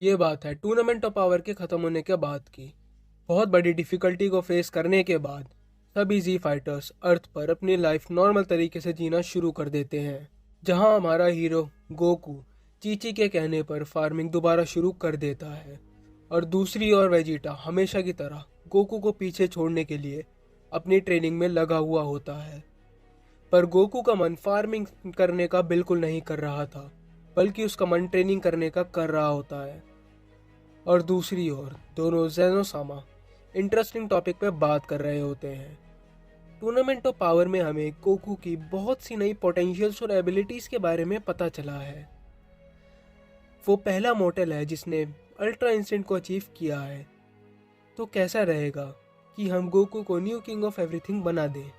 ये बात है टूर्नामेंट ऑफ पावर के ख़त्म होने के बाद की। बहुत बड़ी डिफ़िकल्टी को फेस करने के बाद सभी जी फाइटर्स अर्थ पर अपनी लाइफ नॉर्मल तरीके से जीना शुरू कर देते हैं। जहां हमारा हीरो गोकू चीची के कहने पर फार्मिंग दोबारा शुरू कर देता है और दूसरी ओर वेजिटा हमेशा की तरह गोकू को पीछे छोड़ने के लिए अपनी ट्रेनिंग में लगा हुआ होता है। पर गोकू का मन फार्मिंग करने का बिल्कुल नहीं कर रहा था, बल्कि उसका मन ट्रेनिंग करने का कर रहा होता है। और दूसरी ओर दोनों जेनोसामा इंटरेस्टिंग टॉपिक पे बात कर रहे होते हैं। टूर्नामेंट ऑफ पावर में हमें गोकू की बहुत सी नई पोटेंशियल्स और एबिलिटीज के बारे में पता चला है। वो पहला मॉर्टल है जिसने अल्ट्रा इंस्टेंट को अचीव किया है। तो कैसा रहेगा कि हम गोकू को न्यू किंग ऑफ एवरीथिंग बना दें।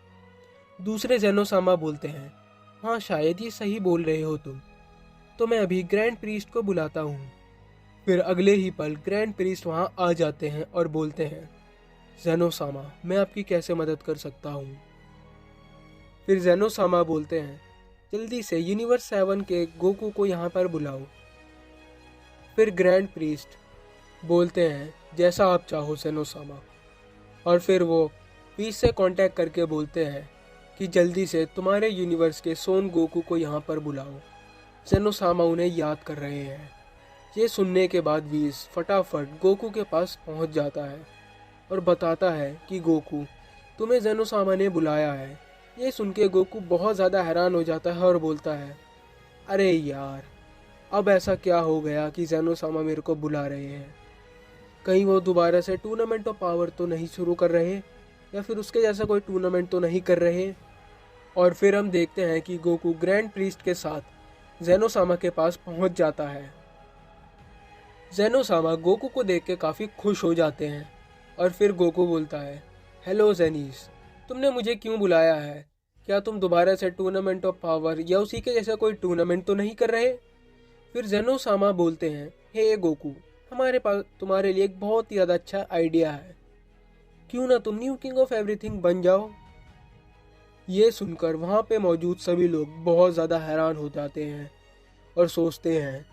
दूसरे जेनोसामा बोलते हैं, हाँ शायद ये सही बोल रहे हो तुम, तो मैं अभी ग्रैंड प्रीस्ट को बुलाता हूँ। फिर अगले ही पल ग्रैंड प्रीस्ट वहां आ जाते हैं और बोलते हैं, जेनोसामा मैं आपकी कैसे मदद कर सकता हूँ। फिर जेनोसामा बोलते हैं, जल्दी से यूनिवर्स 7 के गोकू को यहाँ पर बुलाओ। फिर ग्रैंड प्रीस्ट बोलते हैं, जैसा आप चाहो जेनोसामा। और फिर वो पीस से कांटेक्ट करके बोलते हैं कि जल्दी से तुम्हारे यूनिवर्स के सोन गोकू को यहाँ पर बुलाओ। जेनोसामा उन्हें याद कर रहे हैं। ये सुनने के बाद वीस फटाफट गोकू के पास पहुंच जाता है और बताता है कि गोकू तुम्हें जेनोसामा ने बुलाया है। ये सुन के गोकू बहुत ज़्यादा हैरान हो जाता है और बोलता है, अरे यार अब ऐसा क्या हो गया कि जेनोसामा मेरे को बुला रहे हैं। कहीं वो दोबारा से टूर्नामेंट ऑफ पावर तो नहीं शुरू कर रहे या फिर उसके जैसा कोई टूर्नामेंट तो नहीं कर रहे। और फिर हम देखते हैं कि गोकू ग्रैंड प्रीस्ट के साथ जेनोसामा के पास पहुंच जाता है। जेनोसामा गोकू को देख के काफ़ी खुश हो जाते हैं और फिर गोकू बोलता है, हेलो जेनीस, तुमने मुझे क्यों बुलाया है? क्या तुम दोबारा से टूर्नामेंट ऑफ पावर या उसी के जैसा कोई टूर्नामेंट तो नहीं कर रहे? फिर जेनोसामा बोलते हैं, हे गोकू, हमारे पास तुम्हारे लिए एक बहुत ही ज़्यादा अच्छा आइडिया है। क्यों ना तुम न्यू किंग ऑफ एवरीथिंग बन जाओ। ये सुनकर वहाँ पे मौजूद सभी लोग बहुत ज़्यादा हैरान हो जाते हैं और सोचते हैं,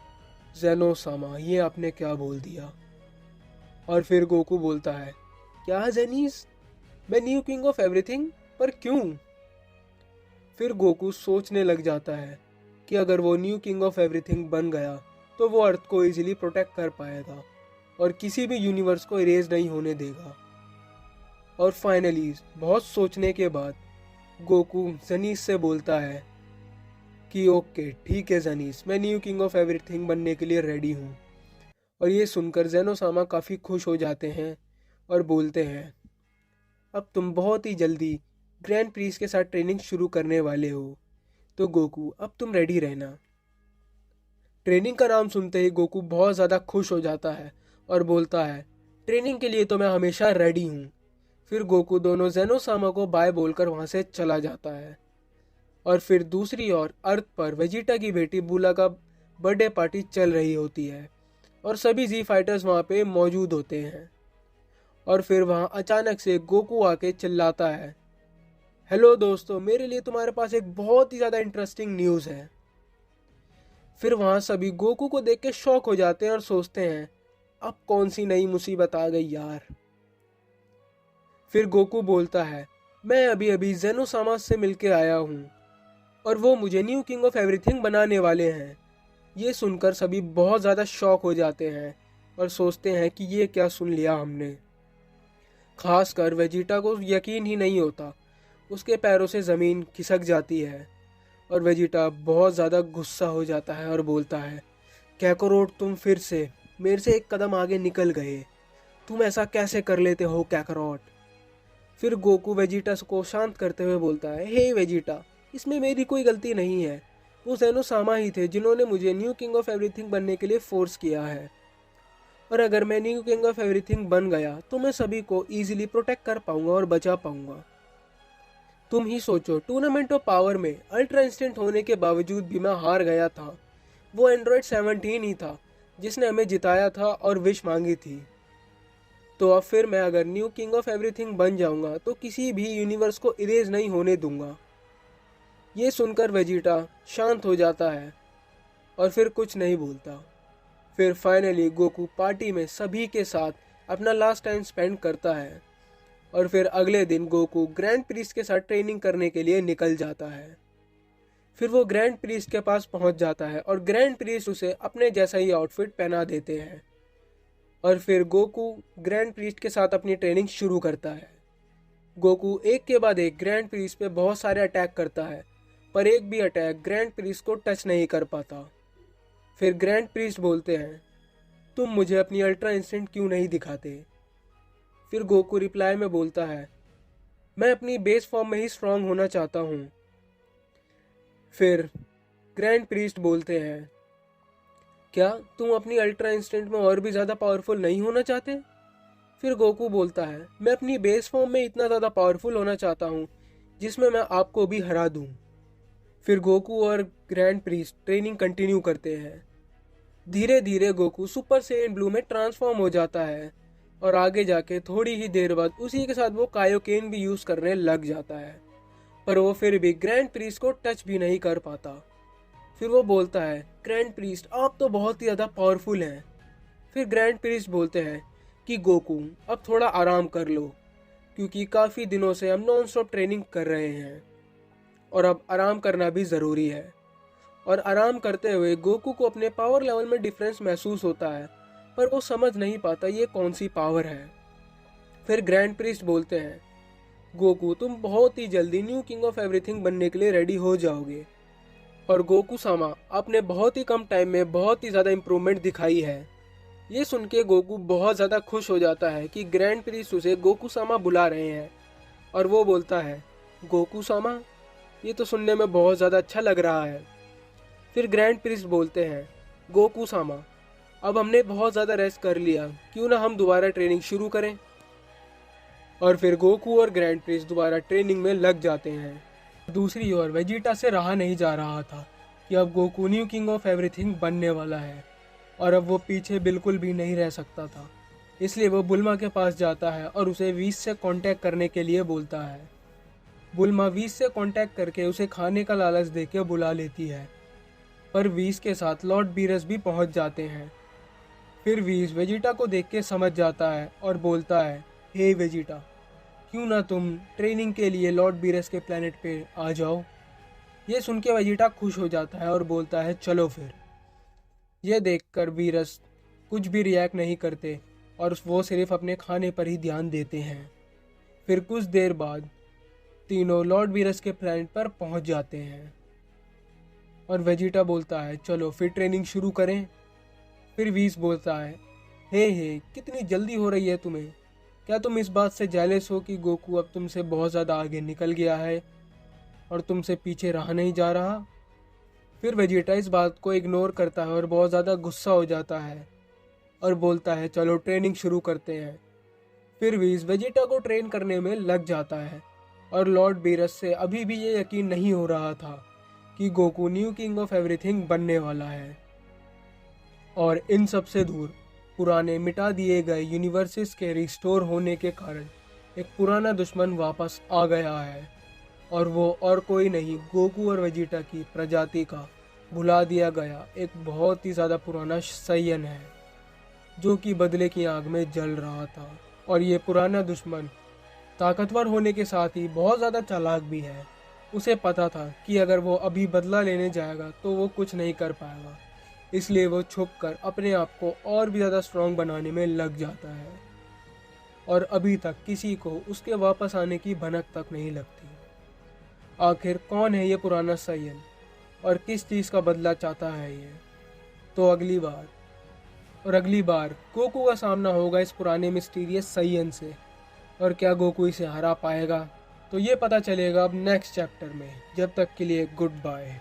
जेनोसामा ये आपने क्या बोल दिया। और फिर गोकू बोलता है, क्या जेनीस, मैं न्यू किंग ऑफ एवरीथिंग, पर क्यों? फिर गोकू सोचने लग जाता है कि अगर वो न्यू किंग ऑफ एवरीथिंग बन गया तो वो अर्थ को इजीली प्रोटेक्ट कर पाएगा और किसी भी यूनिवर्स को इरेज नहीं होने देगा। और फाइनली बहुत सोचने के बाद गोकू जनीस से बोलता है कि ओके ठीक है जनीस, मैं न्यू किंग ऑफ एवरीथिंग बनने के लिए रेडी हूँ। और ये सुनकर जेनोसामा काफ़ी खुश हो जाते हैं और बोलते हैं, अब तुम बहुत ही जल्दी ग्रैंड प्रीस के साथ ट्रेनिंग शुरू करने वाले हो, तो गोकू अब तुम रेडी रहना। ट्रेनिंग का नाम सुनते ही गोकू बहुत ज़्यादा खुश हो जाता है और बोलता है, ट्रेनिंग के लिए तो मैं हमेशा रेडी हूँ। फिर गोकू दोनों जेनोसामा को बाय बोलकर वहाँ से चला जाता है। और फिर दूसरी ओर अर्थ पर वेजिटा की बेटी बुला का बर्थडे पार्टी चल रही होती है और सभी जी फाइटर्स वहाँ पे मौजूद होते हैं। और फिर वहाँ अचानक से गोकू आके चिल्लाता है, हेलो दोस्तों, मेरे लिए तुम्हारे पास एक बहुत ही ज़्यादा इंटरेस्टिंग न्यूज़ है। फिर वहाँ सभी गोकू को देख के शॉक हो जाते हैं और सोचते हैं, अब कौन सी नई मुसीबत आ गई यार। फिर गोकू बोलता है, मैं अभी अभी जेनोसामा से मिलके आया हूँ और वो मुझे न्यू किंग ऑफ एवरीथिंग बनाने वाले हैं। ये सुनकर सभी बहुत ज़्यादा शॉक हो जाते हैं और सोचते हैं कि ये क्या सुन लिया हमने। खासकर वेजिटा को यकीन ही नहीं होता, उसके पैरों से ज़मीन खिसक जाती है और वेजिटा बहुत ज़्यादा गुस्सा हो जाता है और बोलता है, कैकरोट तुम फिर से मेरे से एक कदम आगे निकल गए, तुम ऐसा कैसे कर लेते हो कैकरोट। फिर गोकू वेजिटा को शांत करते हुए बोलता है, हे वेजिटा, इसमें मेरी कोई गलती नहीं है, वो जेनोसामा ही थे जिन्होंने मुझे न्यू किंग ऑफ एवरीथिंग बनने के लिए फोर्स किया है। और अगर मैं न्यू किंग ऑफ एवरीथिंग बन गया तो मैं सभी को ईजिली प्रोटेक्ट कर पाऊंगा और बचा पाऊंगा। तुम ही सोचो, टूर्नामेंट ऑफ पावर में अल्ट्रा इंस्टेंट होने के बावजूद भी मैं हार गया था। वो एंड्रॉयड 17 ही था जिसने हमें जिताया था और विश मांगी थी। तो अब फिर मैं अगर न्यू किंग ऑफ एवरीथिंग बन जाऊंगा तो किसी भी यूनिवर्स को इरेज नहीं होने दूंगा। ये सुनकर वेजिटा शांत हो जाता है और फिर कुछ नहीं बोलता। फिर फाइनली गोकू पार्टी में सभी के साथ अपना लास्ट टाइम स्पेंड करता है और फिर अगले दिन गोकू ग्रैंड प्रीस्ट के साथ ट्रेनिंग करने के लिए निकल जाता है। फिर वो ग्रैंड प्रीस्ट के पास पहुंच जाता है और ग्रैंड प्रीस्ट उसे अपने जैसा ही आउटफिट पहना देते हैं और फिर गोकू ग्रैंड प्रीस्ट के साथ अपनी ट्रेनिंग शुरू करता है। गोकू एक के बाद एक ग्रैंड प्रीस्ट पे बहुत सारे अटैक करता है, पर एक भी अटैक ग्रैंड प्रीस्ट को टच नहीं कर पाता। फिर ग्रैंड प्रीस्ट बोलते हैं, तुम मुझे अपनी अल्ट्रा इंस्टेंट क्यों नहीं दिखाते? फिर गोकू रिप्लाई में बोलता है, मैं अपनी बेस फॉर्म में ही स्ट्रांग होना चाहता हूँ। फिर ग्रैंड प्रीस्ट बोलते हैं, क्या तुम अपनी अल्ट्रा इंस्टेंट में और भी ज़्यादा पावरफुल नहीं होना चाहते? फिर गोकू बोलता है, मैं अपनी बेस फॉर्म में इतना ज़्यादा पावरफुल होना चाहता हूँ जिसमें मैं आपको भी हरा दूँ। फिर गोकू और ग्रैंड प्रीस्ट ट्रेनिंग कंटिन्यू करते हैं। धीरे धीरे गोकू सुपर सेयन ब्लू में ट्रांसफॉर्म हो जाता है और आगे जाके थोड़ी ही देर बाद उसी के साथ वो कायोकेन भी यूज़ करने लग जाता है, पर वो फिर भी ग्रैंड प्रीस्ट को टच भी नहीं कर पाता। फिर वो बोलता है, ग्रैंड प्रीस्ट आप तो बहुत ही ज़्यादा पावरफुल हैं। फिर ग्रैंड प्रीस्ट बोलते हैं कि गोकू अब थोड़ा आराम कर लो, क्योंकि काफ़ी दिनों से हम नॉन स्टॉप ट्रेनिंग कर रहे हैं और अब आराम करना भी ज़रूरी है। और आराम करते हुए गोकू को अपने पावर लेवल में डिफरेंस महसूस होता है, पर वो समझ नहीं पाता ये कौन सी पावर है। फिर ग्रैंड प्रीस्ट बोलते हैं, गोकू तुम बहुत ही जल्दी न्यू किंग ऑफ एवरीथिंग बनने के लिए रेडी हो जाओगे। और गोकू सामा आपने बहुत ही कम टाइम में बहुत ही ज़्यादा इम्प्रूवमेंट दिखाई है। ये सुन के गोकू बहुत ज़्यादा खुश हो जाता है कि ग्रैंड प्रीस्ट उसे गोकू सामा बुला रहे हैं और वो बोलता है, गोकू सामा ये तो सुनने में बहुत ज़्यादा अच्छा लग रहा है। फिर ग्रैंड प्रीस्ट बोलते हैं, गोकू सामा अब हमने बहुत ज़्यादा रेस्ट कर लिया, क्यों ना हम दोबारा ट्रेनिंग शुरू करें। और फिर गोकू और ग्रैंड प्रीस्ट दोबारा ट्रेनिंग में लग जाते हैं। दूसरी ओर वेजिटा से रहा नहीं जा रहा था कि अब Goku new king of everything बनने वाला है और अब वो पीछे बिल्कुल भी नहीं रह सकता था। इसलिए वो बुल्मा के पास जाता है और उसे वीस से कांटेक्ट करने के लिए बोलता है। बुल्मा वीस से कांटेक्ट करके उसे खाने का लालच देके बुला लेती है, पर वीस के साथ लॉर्ड बीरस भी पहुंच जाते हैं। फिर वीस वेजिटा को देख के समझ जाता है और बोलता है, हे वेजिटा क्यों ना तुम ट्रेनिंग के लिए लॉर्ड बीरस के प्लेनेट पे आ जाओ। ये सुन के वेजिटा खुश हो जाता है और बोलता है, चलो फिर। ये देखकर बीरस कुछ भी रिएक्ट नहीं करते और वो सिर्फ अपने खाने पर ही ध्यान देते हैं। फिर कुछ देर बाद तीनों लॉर्ड बीरस के प्लेनेट पर पहुंच जाते हैं और वेजिटा बोलता है, चलो फिर ट्रेनिंग शुरू करें। फिर वीस बोलता है, हे कितनी जल्दी हो रही है तुम्हें? क्या तुम इस बात से जेलस हो कि गोकू अब तुमसे बहुत ज़्यादा आगे निकल गया है और तुमसे पीछे रहा नहीं जा रहा? फिर वेजिटा इस बात को इग्नोर करता है और बहुत ज़्यादा गुस्सा हो जाता है और बोलता है, चलो ट्रेनिंग शुरू करते हैं। फिर वीस वेजिटा को ट्रेन करने में लग जाता है और लॉर्ड बीरस से अभी भी ये यकीन नहीं हो रहा था कि Goku new king of everything बनने वाला है। और इन सब से दूर पुराने मिटा दिए गए यूनिवर्सेस के रिस्टोर होने के कारण एक पुराना दुश्मन वापस आ गया है और वो और कोई नहीं गोकू और वेजिटा की प्रजाति का भुला दिया गया एक बहुत ही ज़्यादा पुराना सैयन है, जो कि बदले की आग में जल रहा था। और ये पुराना दुश्मन ताकतवर होने के साथ ही बहुत ज़्यादा चालाक भी है। उसे पता था कि अगर वो अभी बदला लेने जाएगा तो वो कुछ नहीं कर पाएगा, इसलिए वो छुपकर अपने आप को और भी ज़्यादा स्ट्रॉन्ग बनाने में लग जाता है और अभी तक किसी को उसके वापस आने की भनक तक नहीं लगती। आखिर कौन है ये पुराना सैयन और किस चीज़ का बदला चाहता है ये? तो अगली बार गोकू का सामना होगा इस पुराने मिस्टीरियस सैयन से, और क्या गोकू इसे हरा पाएगा? तो ये पता चलेगा अब नेक्स्ट चैप्टर में। जब तक के लिए गुड बाय।